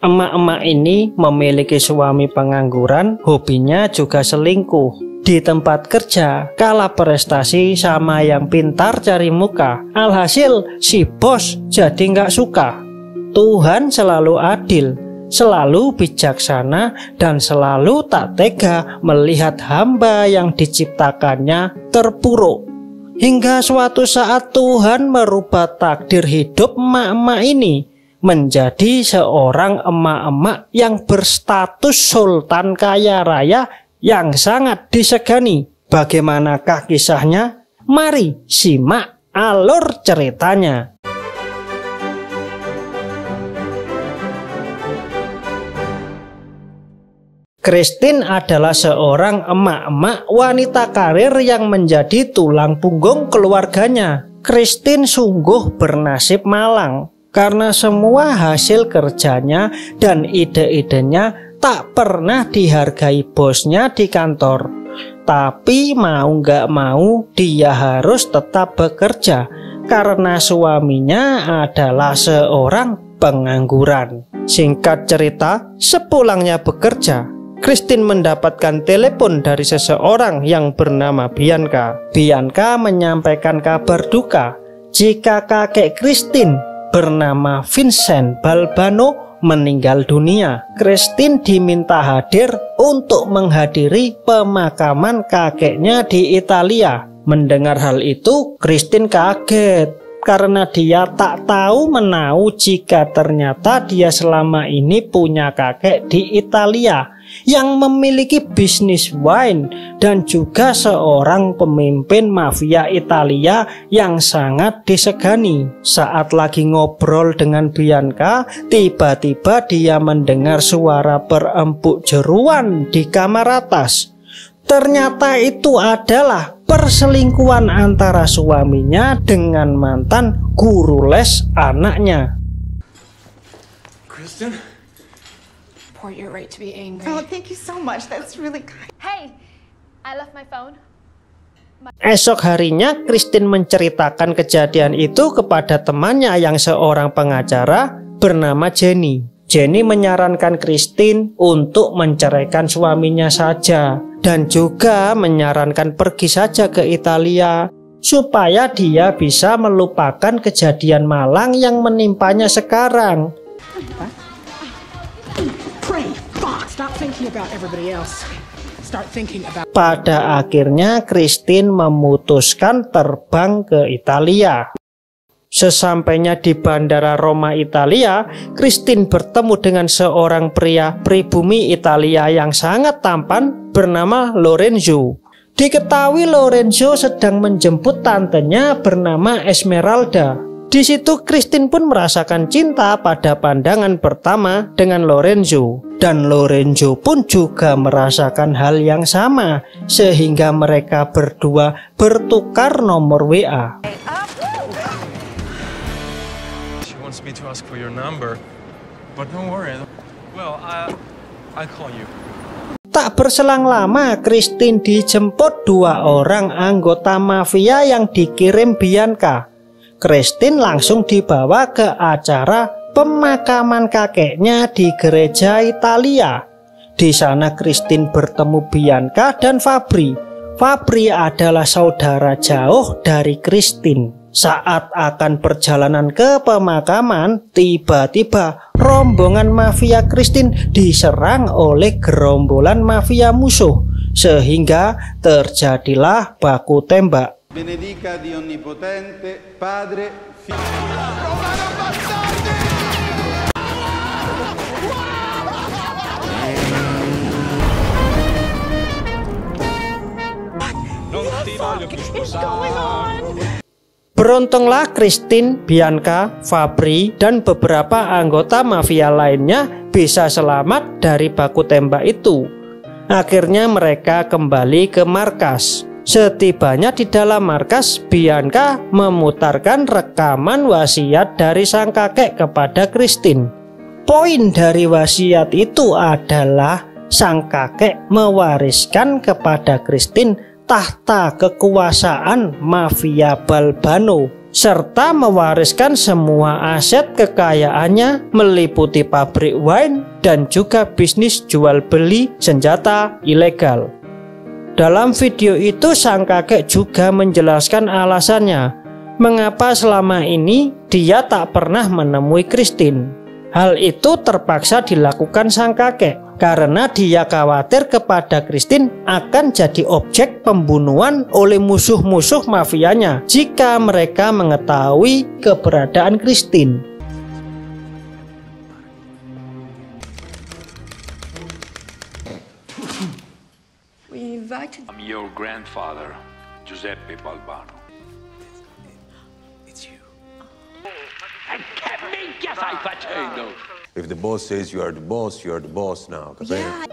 Emak-emak ini memiliki suami pengangguran, hobinya juga selingkuh. Di tempat kerja, kalah prestasi sama yang pintar cari muka. Alhasil, si bos jadi nggak suka. Tuhan selalu adil, selalu bijaksana, dan selalu tak tega melihat hamba yang diciptakannya terpuruk. Hingga suatu saat Tuhan merubah takdir hidup emak-emak ini menjadi seorang emak-emak yang berstatus sultan kaya raya yang sangat disegani. Bagaimanakah kisahnya? Mari simak alur ceritanya. Christine adalah seorang emak-emak wanita karir yang menjadi tulang punggung keluarganya. Christine sungguh bernasib malang karena semua hasil kerjanya dan ide-idenya tak pernah dihargai bosnya di kantor. Tapi mau gak mau dia harus tetap bekerja karena suaminya adalah seorang pengangguran. Singkat cerita, sepulangnya bekerja, Christine mendapatkan telepon dari seseorang yang bernama Bianca. Bianca menyampaikan kabar duka jika kakek Christine bernama Vincent Balbano meninggal dunia. Christine diminta hadir untuk menghadiri pemakaman kakeknya di Italia. Mendengar hal itu, Christine kaget karena dia tak tahu menau jika ternyata dia selama ini punya kakek di Italia yang memiliki bisnis wine dan juga seorang pemimpin mafia Italia yang sangat disegani. Saat lagi ngobrol dengan Bianca, tiba-tiba dia mendengar suara berempuk jeruan di kamar atas. Ternyata itu adalah perselingkuhan antara suaminya dengan mantan guru les anaknya. Kristen? You're right to be angry. Oh, thank you so much. That's really kind. Hey, I left my phone. Esok harinya, Christine menceritakan kejadian itu kepada temannya yang seorang pengacara bernama Jenny. Jenny menyarankan Christine untuk menceraikan suaminya saja dan juga menyarankan pergi saja ke Italia supaya dia bisa melupakan kejadian malang yang menimpanya sekarang. Pada akhirnya Christine memutuskan terbang ke Italia. Sesampainya di bandara Roma, Italia, Christine bertemu dengan seorang pria pribumi Italia yang sangat tampan bernama Lorenzo. Diketahui Lorenzo sedang menjemput tantenya bernama Esmeralda. Di situ Christine pun merasakan cinta pada pandangan pertama dengan Lorenzo. Dan Lorenzo pun juga merasakan hal yang sama, sehingga mereka berdua bertukar nomor WA. She wants me to ask for your number, but don't worry. Well, I'll call you. Tak berselang lama, Christine dijemput dua orang anggota mafia yang dikirim Bianca. Christine langsung dibawa ke acara pemakaman kakeknya di gereja Italia. Di sana Christine bertemu Bianca dan Fabri. Fabri adalah saudara jauh dari Christine. Saat akan perjalanan ke pemakaman, tiba-tiba rombongan mafia Christine diserang oleh gerombolan mafia musuh, sehingga terjadilah baku tembak. Benedica Dio Onnipotente, Padre, Figlio. Beruntunglah Christine, Bianca, Fabri, dan beberapa anggota mafia lainnya bisa selamat dari baku tembak itu. Akhirnya mereka kembali ke markas. Setibanya di dalam markas, Bianca memutarkan rekaman wasiat dari sang kakek kepada Christine. Poin dari wasiat itu adalah sang kakek mewariskan kepada Christine tahta kekuasaan mafia Balbano serta mewariskan semua aset kekayaannya meliputi pabrik wine dan juga bisnis jual beli senjata ilegal. Dalam video itu sang kakek juga menjelaskan alasannya mengapa selama ini dia tak pernah menemui Christine. Hal itu terpaksa dilakukan sang kakek karena dia khawatir kepada Christine akan jadi objek pembunuhan oleh musuh-musuh mafianya jika mereka mengetahui keberadaan Christine. I'm your grandfather, Giuseppe Balbano. It's you. If the boss says you are the boss now.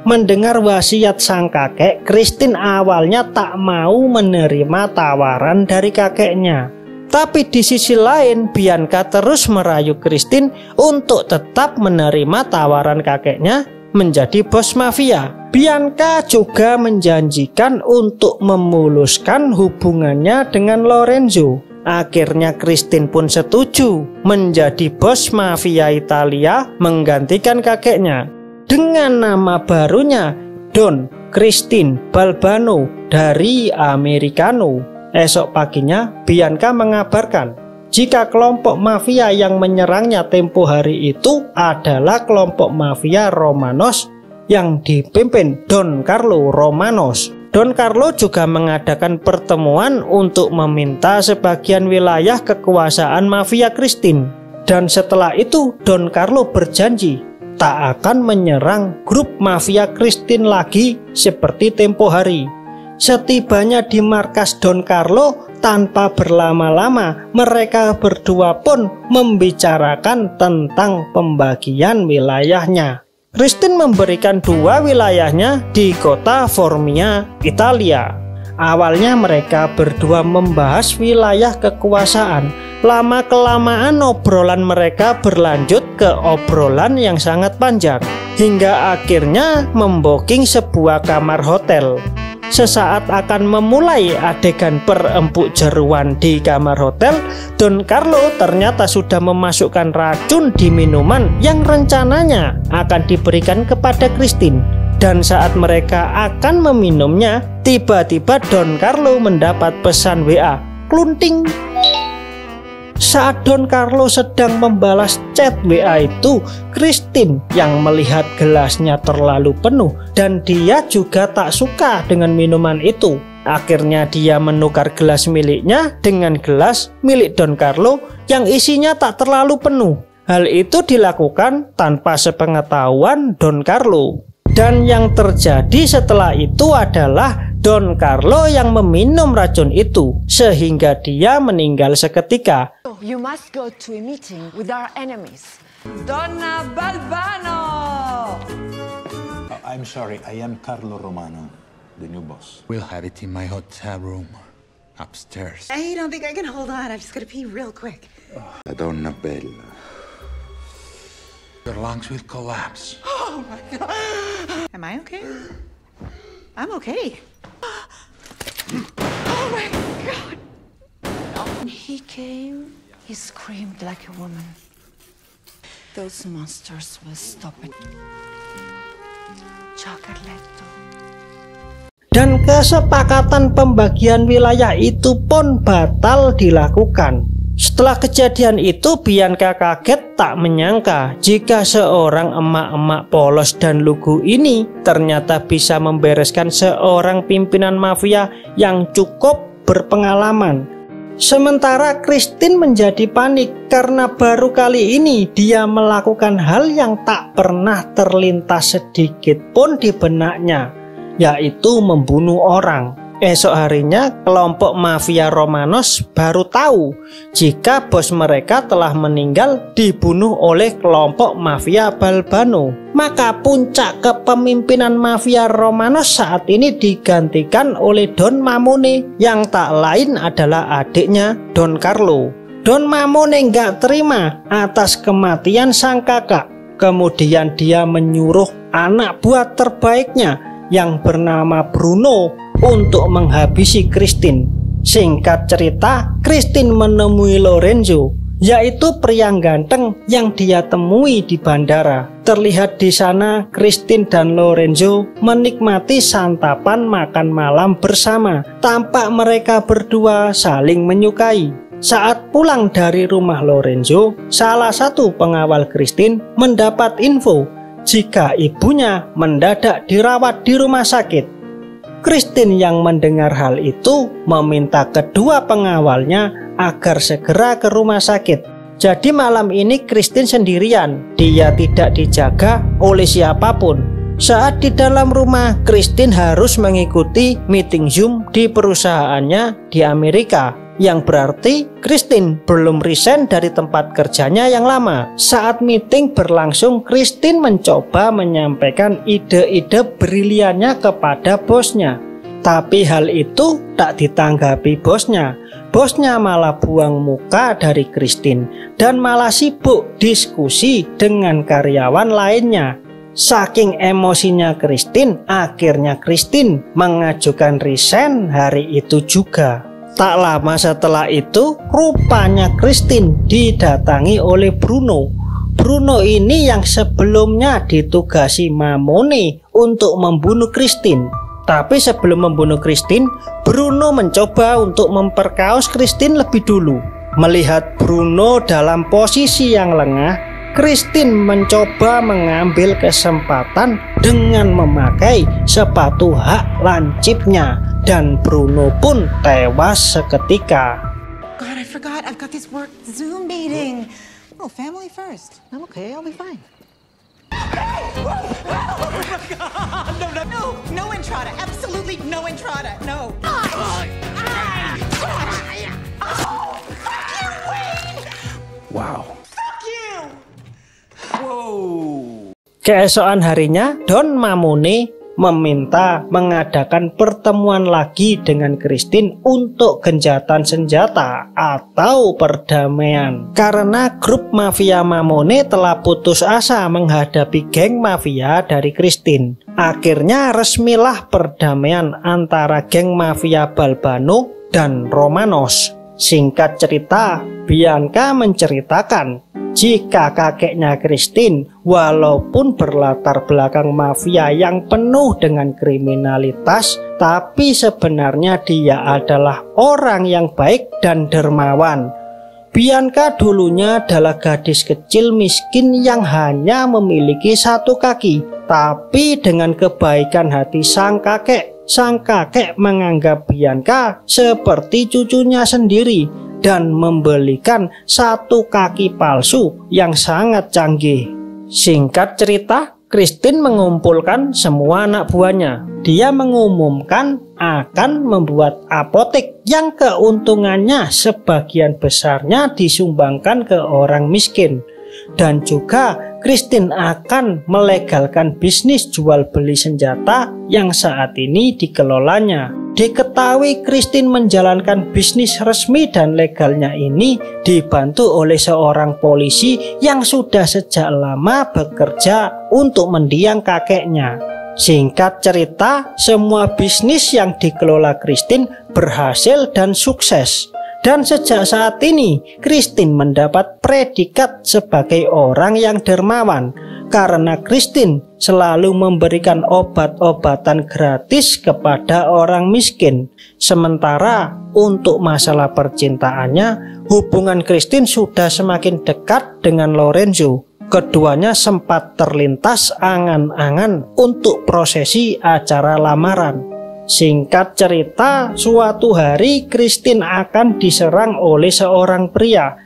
Mendengar wasiat sang kakek, Christine awalnya tak mau menerima tawaran dari kakeknya. Tapi di sisi lain, Bianca terus merayu Christine untuk tetap menerima tawaran kakeknya menjadi bos mafia. Bianca juga menjanjikan untuk memuluskan hubungannya dengan Lorenzo. Akhirnya Christine pun setuju menjadi bos mafia Italia menggantikan kakeknya dengan nama barunya Don Christine Balbano dari Americano. Esok paginya Bianca mengabarkan jika kelompok mafia yang menyerangnya tempo hari itu adalah kelompok mafia Romanos yang dipimpin Don Carlo Romanos. Don Carlo juga mengadakan pertemuan untuk meminta sebagian wilayah kekuasaan mafia Christine. Dan setelah itu Don Carlo berjanji tak akan menyerang grup mafia Christine lagi seperti tempo hari. Setibanya di markas Don Carlo, tanpa berlama-lama mereka berdua pun membicarakan tentang pembagian wilayahnya. Christine memberikan 2 wilayahnya di kota Formia, Italia. Awalnya mereka berdua membahas wilayah kekuasaan. Lama-kelamaan obrolan mereka berlanjut ke obrolan yang sangat panjang, hingga akhirnya membooking sebuah kamar hotel. Sesaat akan memulai adegan perempuk jeruan di kamar hotel, Don Carlo ternyata sudah memasukkan racun di minuman yang rencananya akan diberikan kepada Christine. Dan saat mereka akan meminumnya, tiba-tiba Don Carlo mendapat pesan WA, klunting. Saat Don Carlo sedang membalas chat WA itu, Christine yang melihat gelasnya terlalu penuh dan dia juga tak suka dengan minuman itu. Akhirnya dia menukar gelas miliknya dengan gelas milik Don Carlo yang isinya tak terlalu penuh. Hal itu dilakukan tanpa sepengetahuan Don Carlo. Dan yang terjadi setelah itu adalah Don Carlo yang meminum racun itu sehingga dia meninggal seketika. You must go to a meeting with our enemies. Donna Balbano! I'm sorry, I am Carlo Romano, the new boss. We'll have it in my hotel room, upstairs. I don't think I can hold on. I'm just gonna pee real quick. La donna bella. Your lungs will collapse. Oh my God. Am I okay? I'm okay. Oh my God. When he came, he screamed like a woman. Those monsters will stop it. Chocolatto. Dan kesepakatan pembagian wilayah itu pun batal dilakukan. Setelah kejadian itu, Bianca kaget tak menyangka jika seorang emak-emak polos dan lugu ini ternyata bisa membereskan seorang pimpinan mafia yang cukup berpengalaman. Sementara Christine menjadi panik karena baru kali ini dia melakukan hal yang tak pernah terlintas sedikit pun di benaknya, yaitu membunuh orang. Esok harinya kelompok mafia Romanos baru tahu jika bos mereka telah meninggal dibunuh oleh kelompok mafia Balbano. Maka puncak kepemimpinan mafia Romanos saat ini digantikan oleh Don Mamone yang tak lain adalah adiknya Don Carlo. Don Mamone nggak terima atas kematian sang kakak. Kemudian dia menyuruh anak buah terbaiknya yang bernama Bruno untuk menghabisi Christine. Singkat cerita, Christine menemui Lorenzo, yaitu pria ganteng yang dia temui di bandara. Terlihat di sana Christine dan Lorenzo menikmati santapan makan malam bersama. Tampak mereka berdua saling menyukai. Saat pulang dari rumah Lorenzo, salah satu pengawal Christine mendapat info jika ibunya mendadak dirawat di rumah sakit. Christine yang mendengar hal itu meminta kedua pengawalnya agar segera ke rumah sakit. Jadi malam ini Christine sendirian, dia tidak dijaga oleh siapapun. Saat di dalam rumah, Christine harus mengikuti meeting Zoom di perusahaannya di Amerika, yang berarti Christine belum resign dari tempat kerjanya yang lama. Saat meeting berlangsung, Christine mencoba menyampaikan ide-ide briliannya kepada bosnya. Tapi hal itu tak ditanggapi bosnya. Bosnya malah buang muka dari Christine dan malah sibuk diskusi dengan karyawan lainnya. Saking emosinya Christine, akhirnya Christine mengajukan resign hari itu juga. Tak lama setelah itu, rupanya Christine didatangi oleh Bruno. Bruno ini yang sebelumnya ditugasi Mamone untuk membunuh Christine. Tapi sebelum membunuh Christine, Bruno mencoba untuk memperkaos Christine lebih dulu. Melihat Bruno dalam posisi yang lengah, Christine mencoba mengambil kesempatan dengan memakai sepatu hak lancipnya. Dan Bruno pun tewas seketika. God, I forgot. I've got this work Zoom meeting. Oh, family first. I'm okay. I'll be fine. No entrada. Absolutely no entrada. No. Wow. Fuck you. Whoa. Keesokan harinya, Don Mamone meminta mengadakan pertemuan lagi dengan Christine untuk gencatan senjata atau perdamaian. Karena grup mafia Mamone telah putus asa menghadapi geng mafia dari Christine. Akhirnya resmilah perdamaian antara geng mafia Balbano dan Romanos. Singkat cerita, Bianca menceritakan jika kakeknya Christine walaupun berlatar belakang mafia yang penuh dengan kriminalitas, tapi sebenarnya dia adalah orang yang baik dan dermawan. Bianca dulunya adalah gadis kecil miskin yang hanya memiliki satu kaki, tapi dengan kebaikan hati sang kakek menganggap Bianca seperti cucunya sendiri dan membelikan satu kaki palsu yang sangat canggih. Singkat cerita, Christine mengumpulkan semua anak buahnya. Dia mengumumkan akan membuat apotek yang keuntungannya sebagian besarnya disumbangkan ke orang miskin. Dan juga Christine akan melegalkan bisnis jual beli senjata yang saat ini dikelolanya. Diketahui Christine menjalankan bisnis resmi dan legalnya ini dibantu oleh seorang polisi yang sudah sejak lama bekerja untuk mendiang kakeknya. Singkat cerita, semua bisnis yang dikelola Christine berhasil dan sukses. Dan sejak saat ini, Christine mendapat predikat sebagai orang yang dermawan karena Christine selalu memberikan obat-obatan gratis kepada orang miskin. Sementara untuk masalah percintaannya, hubungan Christine sudah semakin dekat dengan Lorenzo. Keduanya sempat terlintas angan-angan untuk prosesi acara lamaran. Singkat cerita, suatu hari Christine akan diserang oleh seorang pria.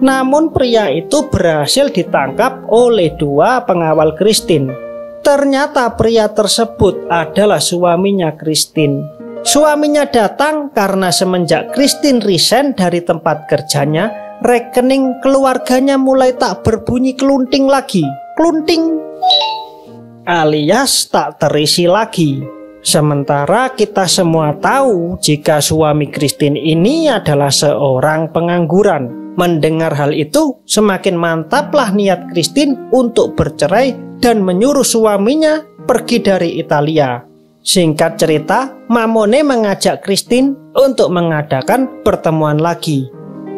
Namun pria itu berhasil ditangkap oleh dua pengawal Christine. Ternyata pria tersebut adalah suaminya Christine. Suaminya datang karena semenjak Christine resign dari tempat kerjanya, rekening keluarganya mulai tak berbunyi kelunting lagi. Kelunting alias tak terisi lagi. Sementara kita semua tahu jika suami Christine ini adalah seorang pengangguran. Mendengar hal itu, semakin mantaplah niat Christine untuk bercerai dan menyuruh suaminya pergi dari Italia. Singkat cerita, Mamone mengajak Christine untuk mengadakan pertemuan lagi.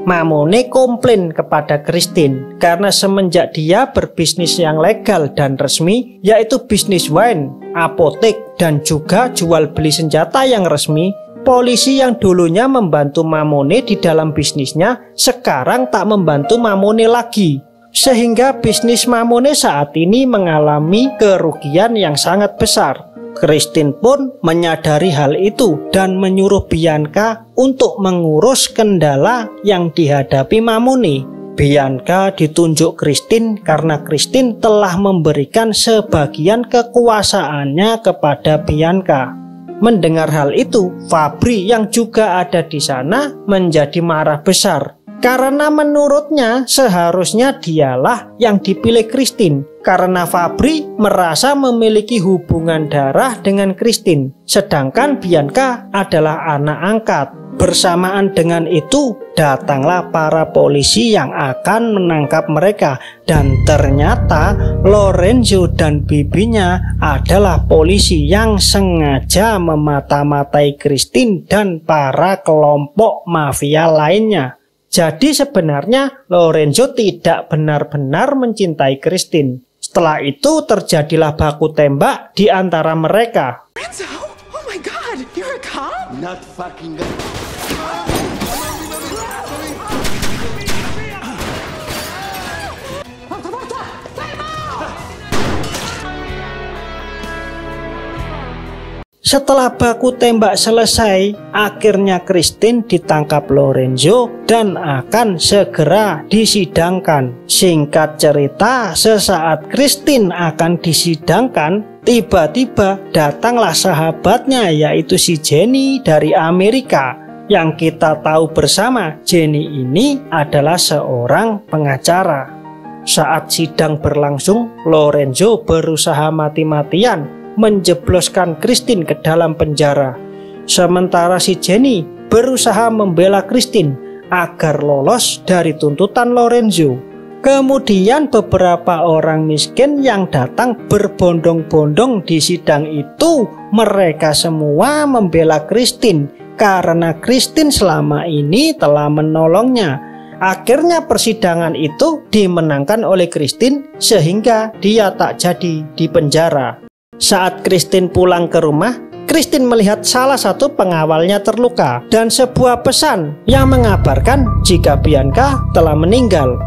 Mamone komplain kepada Christine karena semenjak dia berbisnis yang legal dan resmi, yaitu bisnis wine, apotek, dan juga jual beli senjata yang resmi, polisi yang dulunya membantu Mamone di dalam bisnisnya sekarang tak membantu Mamone lagi. Sehingga bisnis Mamone saat ini mengalami kerugian yang sangat besar. Christine pun menyadari hal itu dan menyuruh Bianca untuk mengurus kendala yang dihadapi Mamone. Bianca ditunjuk Christine karena Christine telah memberikan sebagian kekuasaannya kepada Bianca. Mendengar hal itu, Fabri yang juga ada di sana menjadi marah besar. Karena menurutnya seharusnya dialah yang dipilih Christine. Karena Fabri merasa memiliki hubungan darah dengan Christine, sedangkan Bianca adalah anak angkat. Bersamaan dengan itu, datanglah para polisi yang akan menangkap mereka. Dan ternyata Lorenzo dan bibinya adalah polisi yang sengaja memata-matai Christine dan para kelompok mafia lainnya. Jadi sebenarnya Lorenzo tidak benar-benar mencintai Christine. Setelah itu terjadilah baku tembak di antara mereka. Lorenzo? Oh my God, you're a cop? Not fucking God. Setelah baku tembak selesai, akhirnya Christine ditangkap Lorenzo dan akan segera disidangkan. Singkat cerita, sesaat Christine akan disidangkan, tiba-tiba datanglah sahabatnya yaitu si Jenny dari Amerika. Yang kita tahu bersama, Jenny ini adalah seorang pengacara. Saat sidang berlangsung, Lorenzo berusaha mati-matian menjebloskan Christine ke dalam penjara. Sementara si Jenny berusaha membela Christine agar lolos dari tuntutan Lorenzo. Kemudian beberapa orang miskin yang datang berbondong-bondong di sidang itu, mereka semua membela Christine karena Christine selama ini telah menolongnya. Akhirnya persidangan itu dimenangkan oleh Christine sehingga dia tak jadi dipenjara. Saat Christine pulang ke rumah, Christine melihat salah satu pengawalnya terluka dan sebuah pesan yang mengabarkan jika Bianca telah meninggal.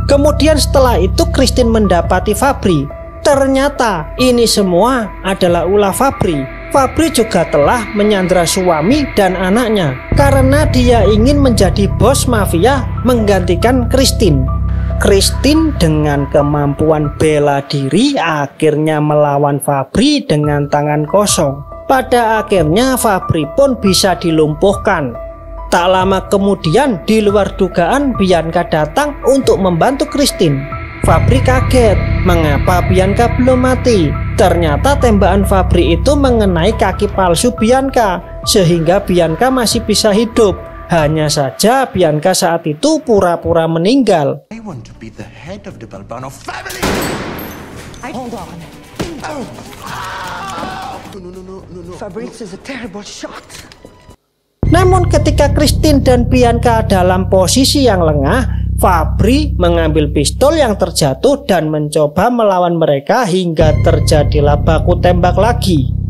Kemudian setelah itu Christine mendapati Fabri. Ternyata ini semua adalah ulah Fabri. Fabri juga telah menyandra suami dan anaknya karena dia ingin menjadi bos mafia menggantikan Christine. Christine dengan kemampuan bela diri akhirnya melawan Fabri dengan tangan kosong. Pada akhirnya Fabri pun bisa dilumpuhkan. Tak lama kemudian di luar dugaan Bianca datang untuk membantu Christine. Fabri kaget, mengapa Bianca belum mati? Ternyata tembakan Fabri itu mengenai kaki palsu Bianca, sehingga Bianca masih bisa hidup. Hanya saja Bianca saat itu pura-pura meninggal. I want to be the head of the Balbano family. Hold on. Oh. No. Fabrizio is a terrible shot. Namun ketika Christine dan Bianca dalam posisi yang lengah, Fabri mengambil pistol yang terjatuh dan mencoba melawan mereka hingga terjadilah baku tembak lagi.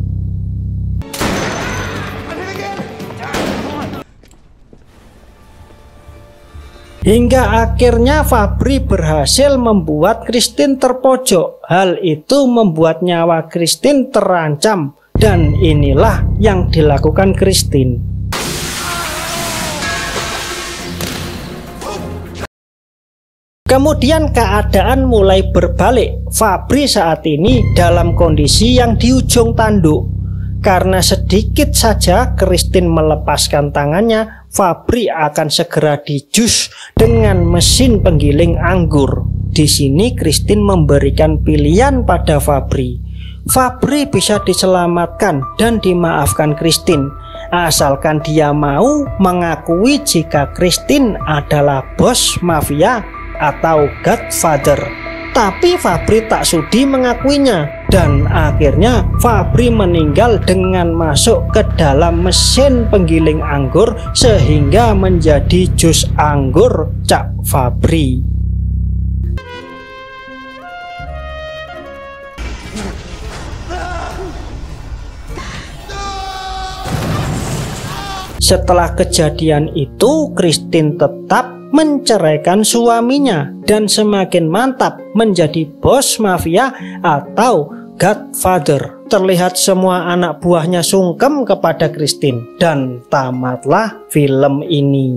Hingga akhirnya Fabri berhasil membuat Christine terpojok. Hal itu membuat nyawa Christine terancam. Dan inilah yang dilakukan Christine. Kemudian keadaan mulai berbalik. Fabri saat ini dalam kondisi yang di ujung tanduk. Karena sedikit saja Christine melepaskan tangannya, Fabri akan segera dijus dengan mesin penggiling anggur. Di sini Christine memberikan pilihan pada Fabri. Fabri bisa diselamatkan dan dimaafkan Christine, asalkan dia mau mengakui jika Christine adalah bos mafia atau godfather. Tapi Fabri tak sudi mengakuinya. Dan akhirnya Fabri meninggal dengan masuk ke dalam mesin penggiling anggur sehingga menjadi jus anggur Cak Fabri. Setelah kejadian itu, Christine tetap menceraikan suaminya dan semakin mantap menjadi bos mafia atau Godfather. Terlihat semua anak buahnya sungkem kepada Christine dan tamatlah film ini.